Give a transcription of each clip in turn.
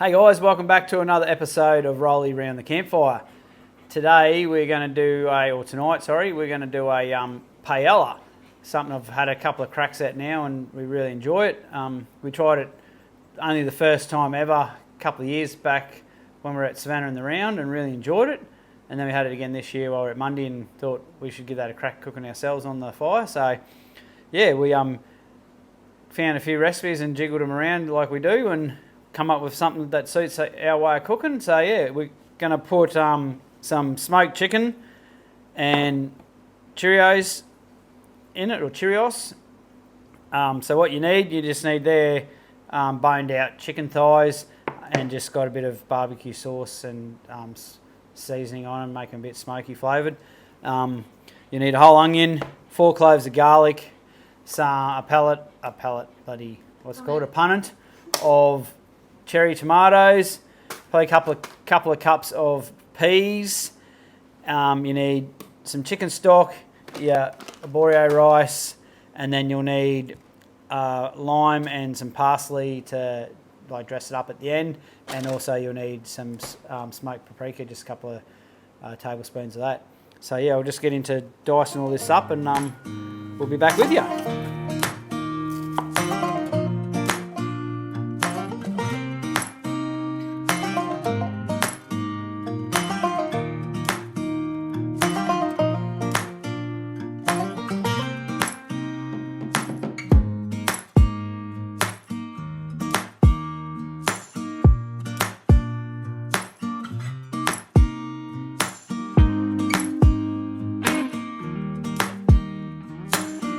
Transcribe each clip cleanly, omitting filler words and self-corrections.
Hey guys, welcome back to another episode of Rolly Round The Campfire. Today we're going to do we're going to do a paella. Something I've had a couple of cracks at now and we really enjoy it. We tried it only the first time ever a couple of years back when we were at Savannah in the Round and really enjoyed it. And then we had it again this year while we were at Mundy and thought we should give that a crack cooking ourselves on the fire. So yeah, we found a few recipes and jiggled them around like we do and come up with something that suits our way of cooking. So yeah, we're going to put some smoked chicken and Cheerios in it, or Cheerios. So what you just need there boned out chicken thighs and just got a bit of barbecue sauce and seasoning on them, make them a bit smoky flavoured. You need a whole onion, 4 cloves of garlic, a punnet of cherry tomatoes, probably a couple of cups of peas. You need some chicken stock, arborio rice, and then you'll need lime and some parsley to dress it up at the end, and also you'll need some smoked paprika, just a couple of tablespoons of that. So yeah, we'll just get into dicing all this up and we'll be back with you.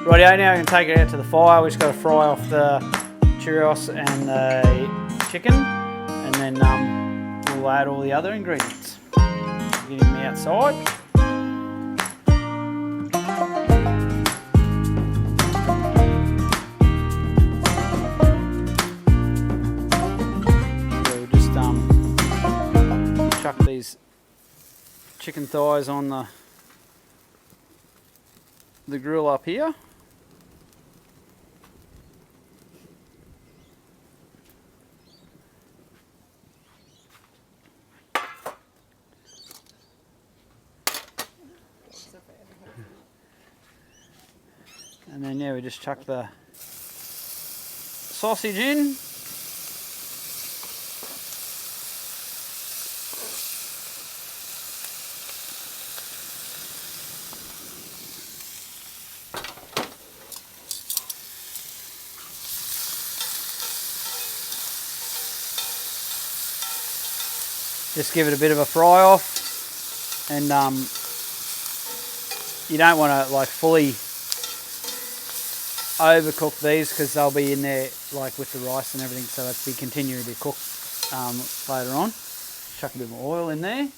Rightio, now we can take it out to the fire. We've just got to fry off the Cheerios and the chicken, and then we'll add all the other ingredients. Getting them outside. So we'll just chuck these chicken thighs on the grill up here. And then we just chuck the sausage in. Just give it a bit of a fry off, and you don't want to fully overcook these because they'll be in there with the rice and everything, so they'll be continuing to cook later on. Chuck a bit more oil in there.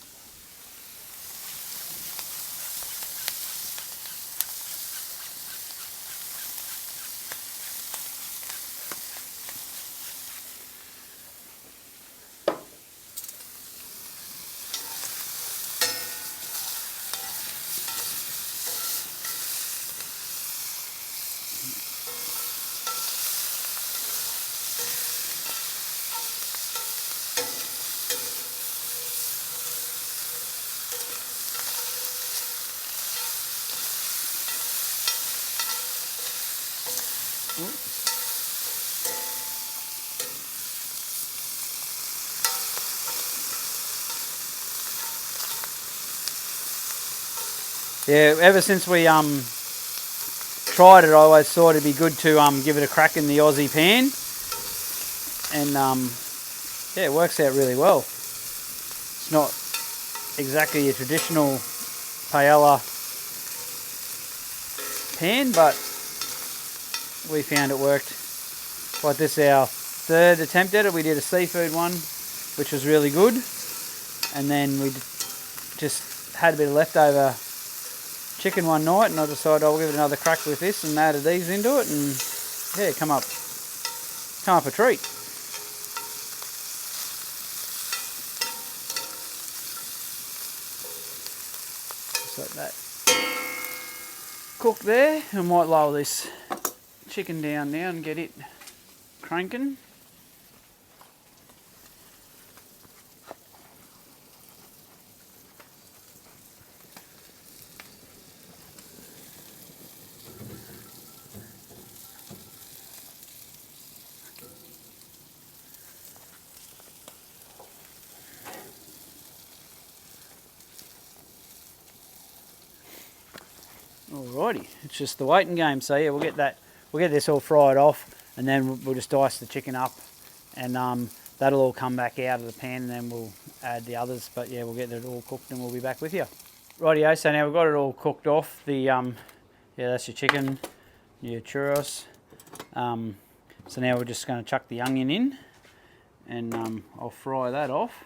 Yeah, ever since we tried it, I always thought it'd be good to give it a crack in the Aussie pan, and it works out really well. It's not exactly a traditional paella pan, but we found it worked. This is our 3rd attempt at it. We did a seafood one, which was really good, and then we just had a bit of leftover chicken one night, and I decided I'll give it another crack with this and added these into it, and yeah, come up a treat. Just like that. Cooked there. I might lower this chicken down now and get it cranking. Alrighty, it's just the waiting game. So yeah, we'll get this all fried off, and then we'll just dice the chicken up, and that'll all come back out of the pan, and then we'll add the others. But yeah, we'll get it all cooked, and we'll be back with you. Rightio, so now we've got it all cooked off. The yeah, that's your chicken, your churros. So now we're just going to chuck the onion in, and I'll fry that off.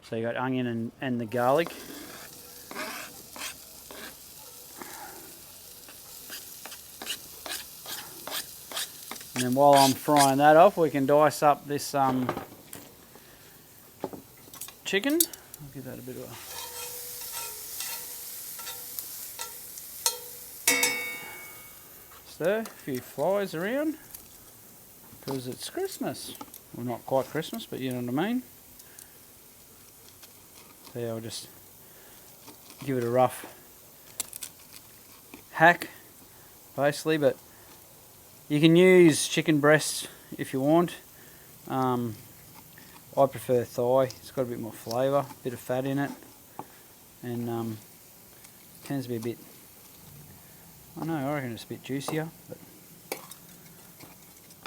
So you got onion and the garlic. And then while I'm frying that off, we can dice up this chicken. I'll give that a bit of a stir, a few flies around, because it's Christmas. Well, not quite Christmas, but you know what I mean. So yeah, I'll just give it a rough hack, basically, but you can use chicken breast if you want. I prefer thigh. It's got a bit more flavour, a bit of fat in it, and tends to be a bit, I reckon it's a bit juicier. But,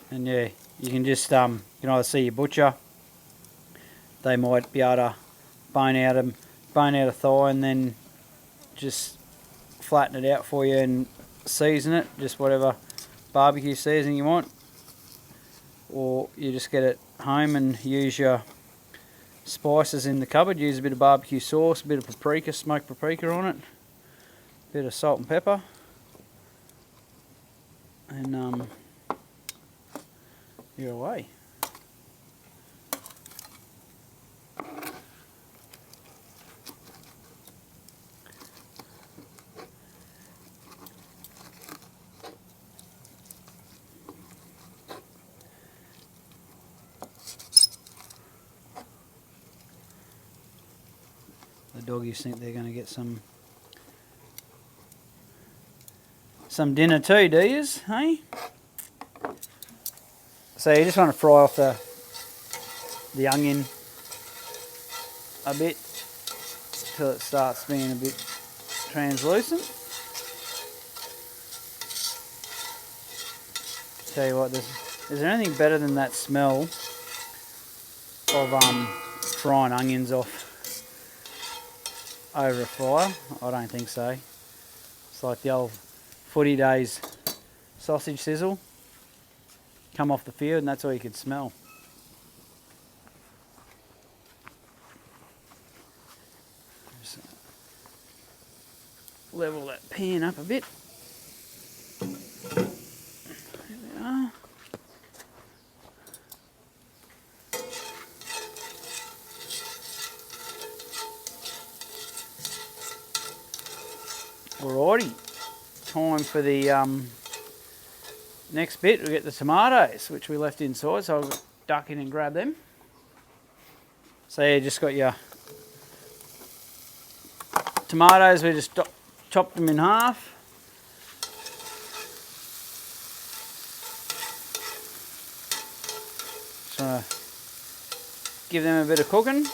and yeah, you can just you can either see your butcher. They might be able to bone out a thigh and then just flatten it out for you and season it, just whatever barbecue seasoning you want, or you just get it home and use your spices in the cupboard. Use a bit of barbecue sauce, a bit of paprika, smoked paprika on it, a bit of salt and pepper, and you're away. The doggies think they're going to get some dinner too, do yous, hey? So you just want to fry off the onion a bit till it starts being a bit translucent. Tell you what, is there anything better than that smell of frying onions off over a fire? I don't think so. It's like the old footy days sausage sizzle. Come off the field and that's all you could smell. Just level that pan up a bit. There we are. Alrighty, time for the next bit. We'll get the tomatoes, which we left inside, so I'll duck in and grab them. So you just got your tomatoes, we just chopped them in half. So give them a bit of cooking.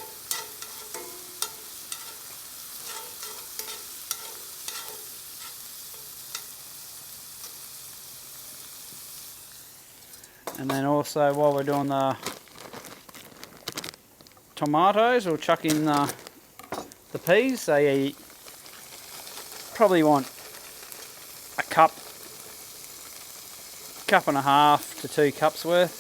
And then also, while we're doing the tomatoes, we'll chuck in the peas. So yeah, you probably want a cup and a half to 2 cups worth.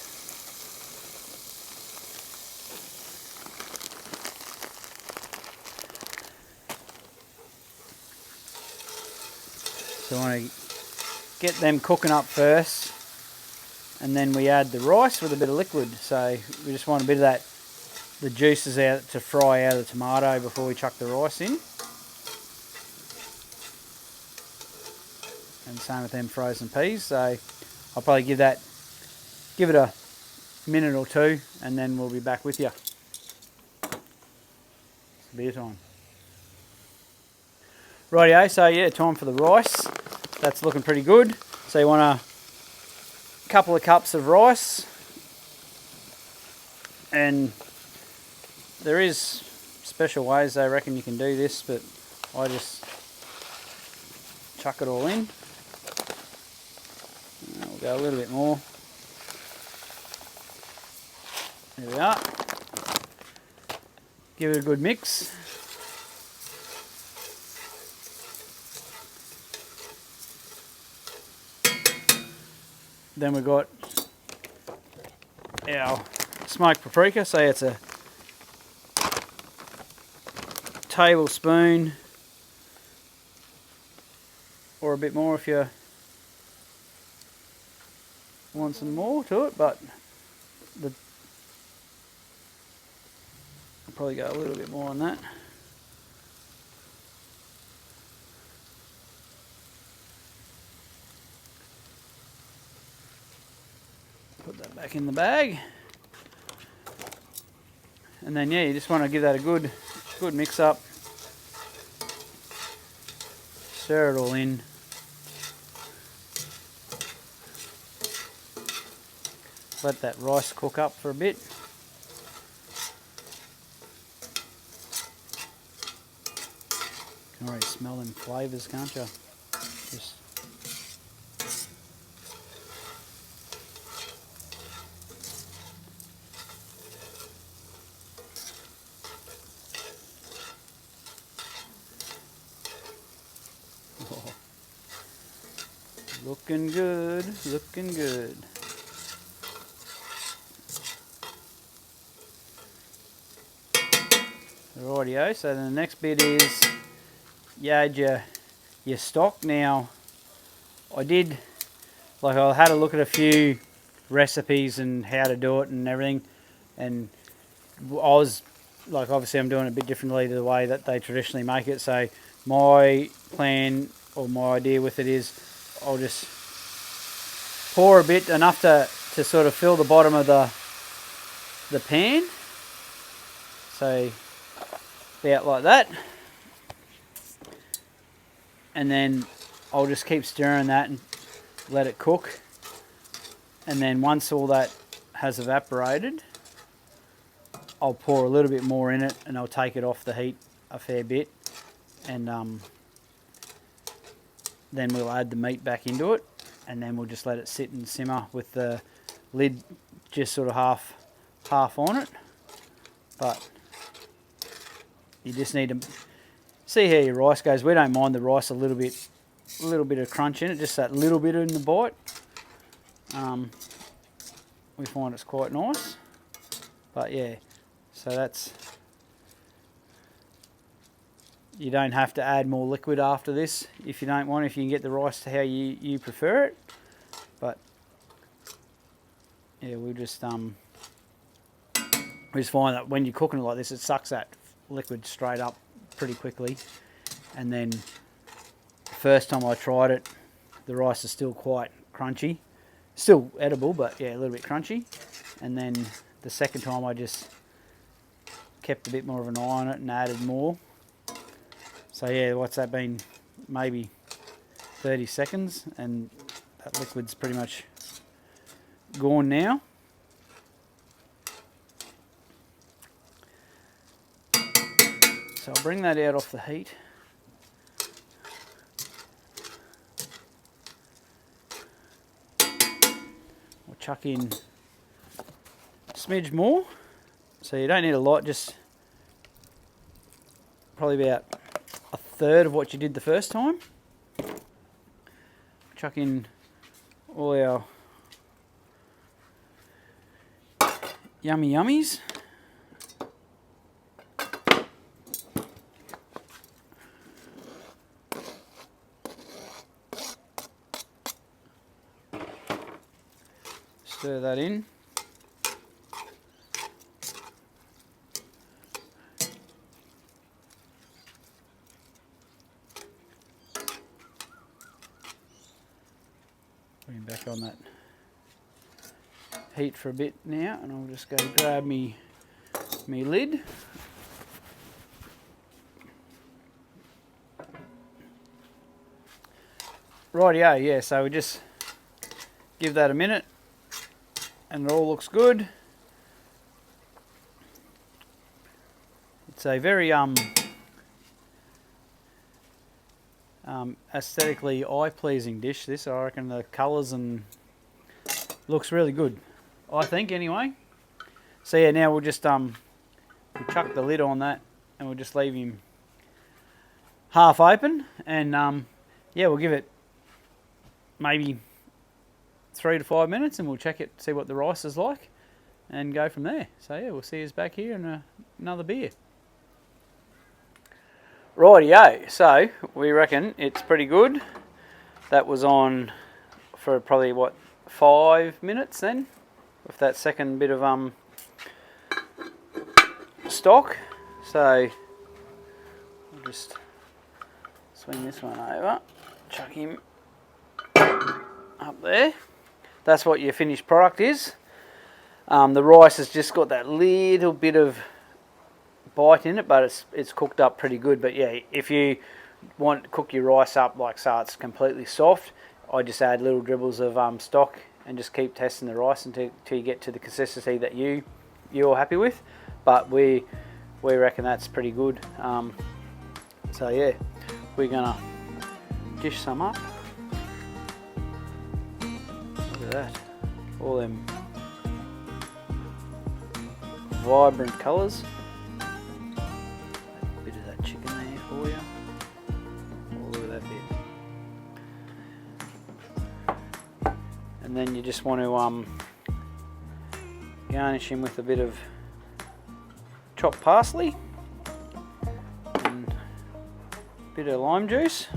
So I want to get them cooking up first, and then we add the rice with a bit of liquid. So we just want a bit of that, the juices out to fry out of the tomato before we chuck the rice in. And same with them frozen peas. So I'll probably give it a minute or two, and then we'll be back with you. It's beer time. Rightio, so yeah, time for the rice. That's looking pretty good. So you want a couple of cups of rice, and there is special ways they reckon you can do this, but I just chuck it all in. We'll go a little bit more. There we are. Give it a good mix. Then we've got our smoked paprika, so it's a tablespoon or a bit more if you want some more to it, but I'll probably go a little bit more on that. Put that back in the bag. And then yeah, you just want to give that a good mix up. Stir it all in. Let that rice cook up for a bit. You can already smell them flavours, can't you? Just looking good, looking good. Rightio, so the next bit is you add your stock. Now, I had a look at a few recipes and how to do it and everything, and I was like, obviously I'm doing it a bit differently to the way that they traditionally make it. So my plan or my idea with it is I'll just pour a bit, enough to sort of fill the bottom of the pan. So about like that. And then I'll just keep stirring that and let it cook. And then once all that has evaporated, I'll pour a little bit more in it and I'll take it off the heat a fair bit. And then we'll add the meat back into it. And then we'll just let it sit and simmer with the lid just sort of half on it. But you just need to see how your rice goes. We don't mind the rice a little bit of crunch in it, just that little bit in the bite. We find it's quite nice. But yeah, so that's, you don't have to add more liquid after this if you don't want, if you can get the rice to how you prefer it. But yeah, we just find that when you're cooking it like this, it sucks that liquid straight up pretty quickly. And then the first time I tried it, the rice is still quite crunchy, still edible, but yeah, a little bit crunchy. And then the second time I just kept a bit more of an eye on it and added more. So yeah, what's that been? Maybe 30 seconds and that liquid's pretty much gone now. So I'll bring that out off the heat. We'll chuck in a smidge more. So you don't need a lot, just probably about a third of what you did the first time. Chuck in all our yummy yummies. Stir that in. Bring back on that heat for a bit now, and I'll just go grab me lid. Rightio, yeah, so we just give that a minute and it all looks good. It's a very aesthetically eye-pleasing dish. This, I reckon, the colours and looks really good. I think anyway. So yeah, now we'll just we'll chuck the lid on that, and we'll just leave him half open, and yeah, we'll give it maybe 3 to 5 minutes, and we'll check it, see what the rice is like, and go from there. So yeah, we'll see us back here in another beer. Rightio, so we reckon it's pretty good. That was on for probably, what, 5 minutes then, with that second bit of stock. So I'll just swing this one over, chuck him up there. That's what your finished product is. The rice has just got that little bit of bite in it, but it's cooked up pretty good. But yeah, if you want to cook your rice up like so it's completely soft, I just add little dribbles of stock and just keep testing the rice until you get to the consistency that you're happy with. But we reckon that's pretty good. So yeah, we're gonna dish some up. Look at that, all them vibrant colours. A bit of that chicken there for you. Oh, look at that bit. And then you just want to garnish him with a bit of chopped parsley and a bit of lime juice.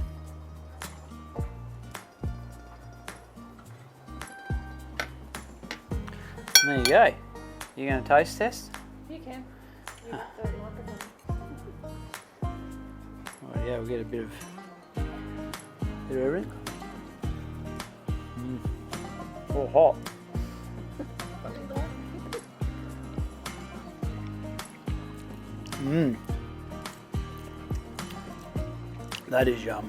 And there you go. You're going to taste test? You can. You Oh yeah, we'll get a bit of everything. Oh, hot. That is yum.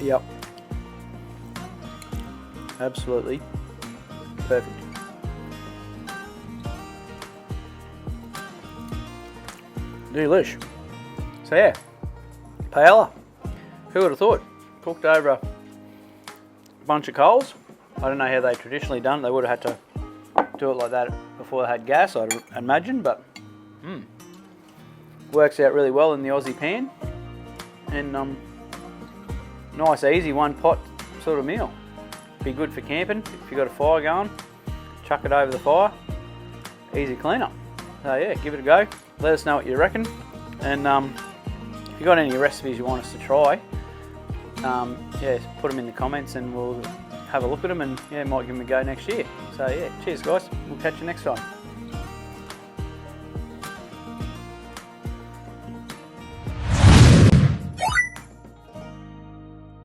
Yep. Absolutely perfect. Delish. So yeah, paella. Who would have thought? Cooked over a bunch of coals. I don't know how they traditionally done it. They would have had to do it like that before they had gas, I'd imagine, but works out really well in the Aussie pan. And nice, easy, one pot sort of meal. Be good for camping. If you've got a fire going, chuck it over the fire. Easy cleanup. So yeah, give it a go. Let us know what you reckon. And if you've got any recipes you want us to try, yeah, put them in the comments and we'll have a look at them, and yeah, might give them a go next year. So yeah, cheers guys. We'll catch you next time.